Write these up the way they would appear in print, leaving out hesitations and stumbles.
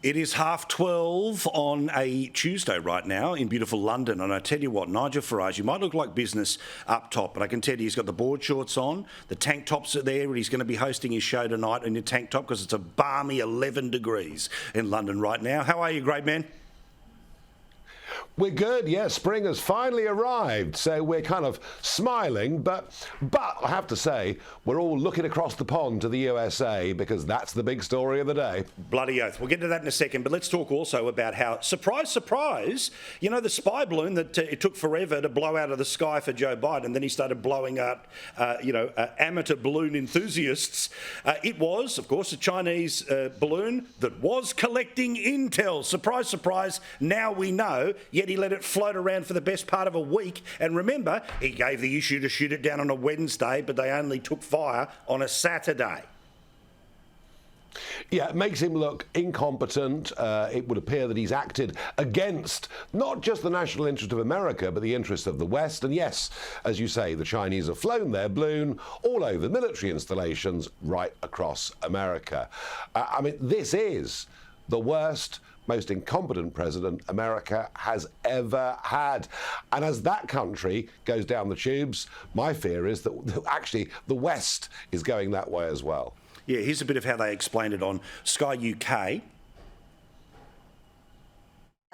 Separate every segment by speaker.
Speaker 1: It is 12:30 on a Tuesday right now in beautiful London, and I tell you what, Nigel Farage, you might look like business up top, but I can tell you he's got the board shorts on, the tank tops are there, and he's going to be hosting his show tonight in your tank top because it's a balmy 11 degrees in London right now. How are you, great man?
Speaker 2: We're good, yes. Spring has finally arrived, so we're kind of smiling, but I have to say, we're all looking across the pond to the USA because that's the big story of the day.
Speaker 1: Bloody oath. We'll get to that in a second, but let's talk also about how, surprise, surprise, you know, the spy balloon that it took forever to blow out of the sky for Joe Biden, and then he started blowing out, amateur balloon enthusiasts. It was, of course, a Chinese balloon that was collecting intel. Surprise, surprise, now we know. Yet he let it float around for the best part of a week. And remember, he gave the issue to shoot it down on a Wednesday, but they only took fire on a Saturday.
Speaker 2: Yeah, it makes him look incompetent. It would appear that he's acted against not just the national interest of America, but the interest of the West. And yes, as you say, the Chinese have flown their balloon all over military installations right across America. I mean, this is the worst, most incompetent president America has ever had. And as that country goes down the tubes, my fear is that actually the West is going that way as well.
Speaker 1: Yeah, here's a bit of how they explained it on Sky UK.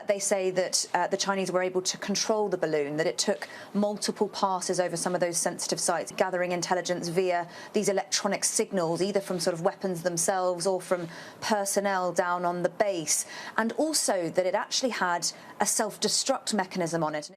Speaker 3: They say that the Chinese were able to control the balloon, that it took multiple passes over some of those sensitive sites, gathering intelligence via these electronic signals, either from sort of weapons themselves or from personnel down on the base, and also that it actually had a self-destruct mechanism on it.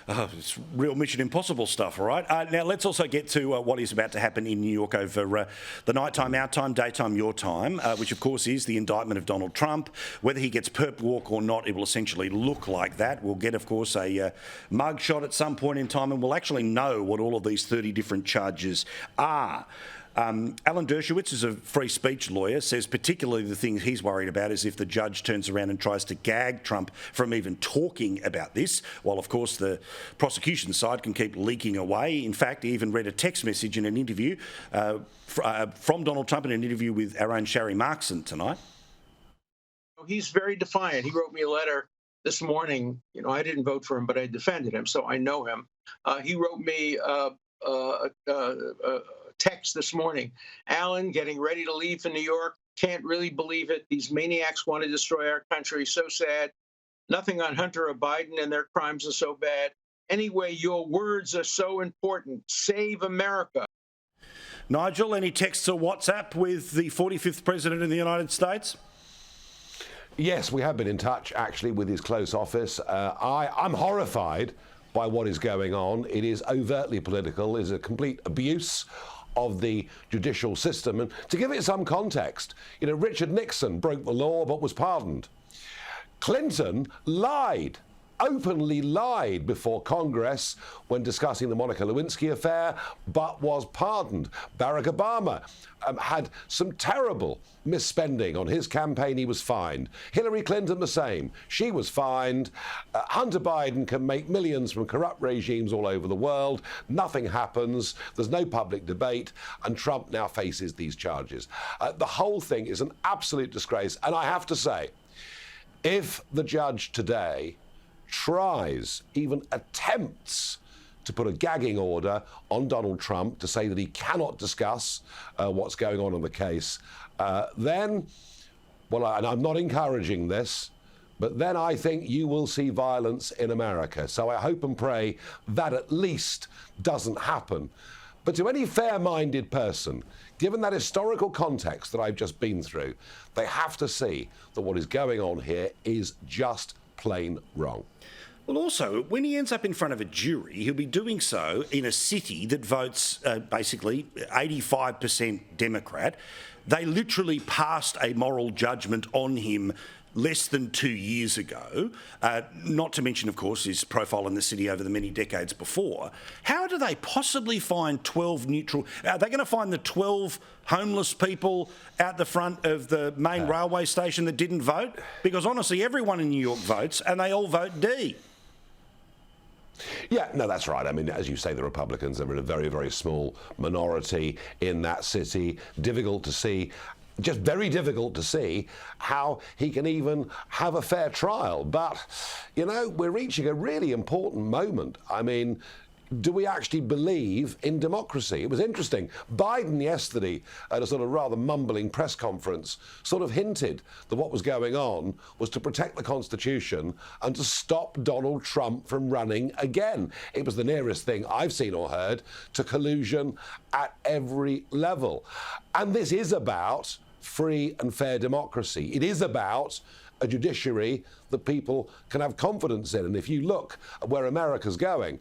Speaker 1: It's real Mission Impossible stuff, all right? Now, let's also get to what is about to happen in New York over the nighttime, our time, daytime, your time, which, of course, is the indictment of Donald Trump. Whether he gets perp walk or not, it will essentially look like that. We'll get, of course, a mug shot at some point in time, and we'll actually know what all of these 30 different charges are. Alan Dershowitz is a free speech lawyer, says particularly the thing he's worried about is if the judge turns around and tries to gag Trump from even talking about this, while of course the prosecution side can keep leaking away. In fact, he even read a text message in an interview from Donald Trump in an interview with our own Sharry Markson tonight.
Speaker 4: He's very defiant. He wrote me a letter this morning. You know, I didn't vote for him, but I defended him, so I know him. He wrote me text this morning. Alan, getting ready to leave for New York. Can't really believe it. These maniacs want to destroy our country. So sad. Nothing on Hunter or Biden, and their crimes are so bad. Anyway, your words are so important. Save America.
Speaker 1: Nigel, any texts or WhatsApp with the 45th president of the United States?
Speaker 2: Yes, we have been in touch, actually, with his close office. I'm horrified by what is going on. It is overtly political. It is a complete abuse of the judicial system. And to give it some context, you know, Richard Nixon broke the law but was pardoned. Clinton lied, openly lied before Congress when discussing the Monica Lewinsky affair, but was pardoned. Barack Obama had some terrible misspending on his campaign. He was fined. Hillary Clinton, the same. She was fined. Hunter Biden can make millions from corrupt regimes all over the world. Nothing happens. There's no public debate. And Trump now faces these charges. The whole thing is an absolute disgrace. And I have to say, if the judge today tries, even attempts, to put a gagging order on Donald Trump to say that he cannot discuss what's going on in the case, then, well, and I'm not encouraging this, but then I think you will see violence in America. So I hope and pray that at least doesn't happen. But to any fair-minded person, given that historical context that I've just been through, they have to see that what is going on here is just plain wrong.
Speaker 1: Well, also, when he ends up in front of a jury, he'll be doing so in a city that votes basically 85% Democrat. They literally passed a moral judgment on him less than 2 years ago, not to mention, of course, his profile in the city over the many decades before. How do they possibly find 12 neutral? Are they going to find the 12 homeless people out the front of the main railway station that didn't vote? Because honestly, everyone in New York votes, and they all vote D.
Speaker 2: Yeah, no, that's right. I mean, as you say, the Republicans are in a very, very small minority in that city. Difficult to see just very difficult to see how he can even have a fair trial. But, you know, we're reaching a really important moment. I mean, do we actually believe in democracy? It was interesting. Biden yesterday, at a sort of rather mumbling press conference, sort of hinted that what was going on was to protect the Constitution and to stop Donald Trump from running again. It was the nearest thing I've seen or heard to collusion at every level. And this is about free and fair democracy. It is about a judiciary that people can have confidence in. And if you look at where America's going,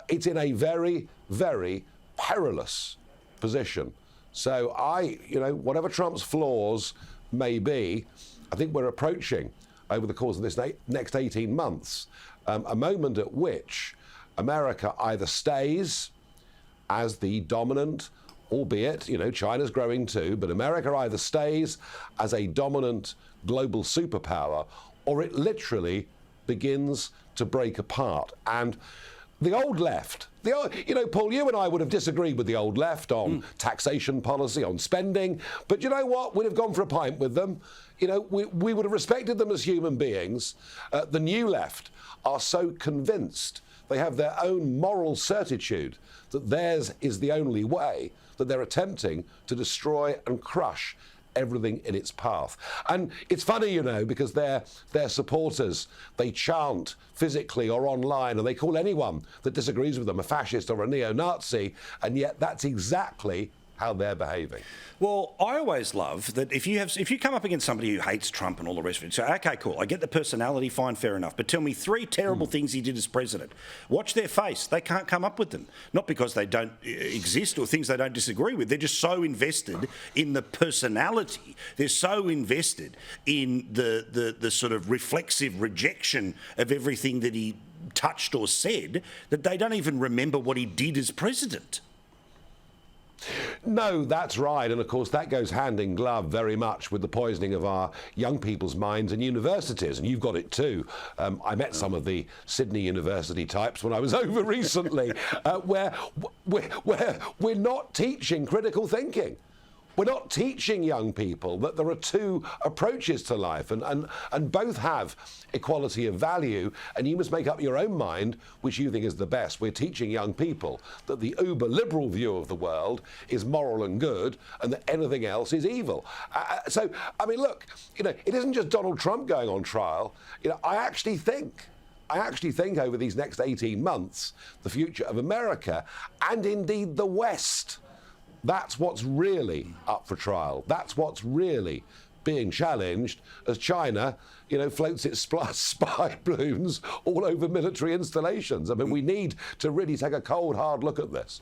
Speaker 2: it's in a very, very perilous position. So whatever Trump's flaws may be, I think we're approaching, over the course of this next 18 months, a moment at which America either stays as the dominant, albeit, China's growing too, but America either stays as a dominant global superpower, or it literally begins to break apart. And the old left, Paul, you and I would have disagreed with the old left on taxation policy, on spending, but you know what? We'd have gone for a pint with them. We would have respected them as human beings. The new left are so convinced, they have their own moral certitude that theirs is the only way, that they're attempting to destroy and crush everything in its path. And it's funny, because their supporters, they chant physically or online, and they call anyone that disagrees with them a fascist or a neo-Nazi, and yet that's exactly how they're behaving.
Speaker 1: Well, I always love that if you come up against somebody who hates Trump and all the rest of it, so okay, cool, I get the personality, fine, fair enough, but tell me 3 terrible things he did as president. Watch their face. They can't come up with them. Not because they don't exist or things they don't disagree with. They're just so invested in the personality. They're so invested in the sort of reflexive rejection of everything that he touched or said that they don't even remember what he did as president.
Speaker 2: No, that's right. And of course, that goes hand in glove very much with the poisoning of our young people's minds in universities. And you've got it too. I met some of the Sydney University types when I was over recently, where we're not teaching critical thinking. We're not teaching young people that there are 2 approaches to life, and both have equality of value, and you must make up your own mind which you think is the best. We're teaching young people that the uber liberal view of the world is moral and good, and that anything else is evil. So, I mean, look, it isn't just Donald Trump going on trial. I actually think over these next 18 months, the future of America, and indeed the West, that's what's really up for trial. That's what's really being challenged as China, floats its spy balloons all over military installations. I mean, we need to really take a cold, hard look at this.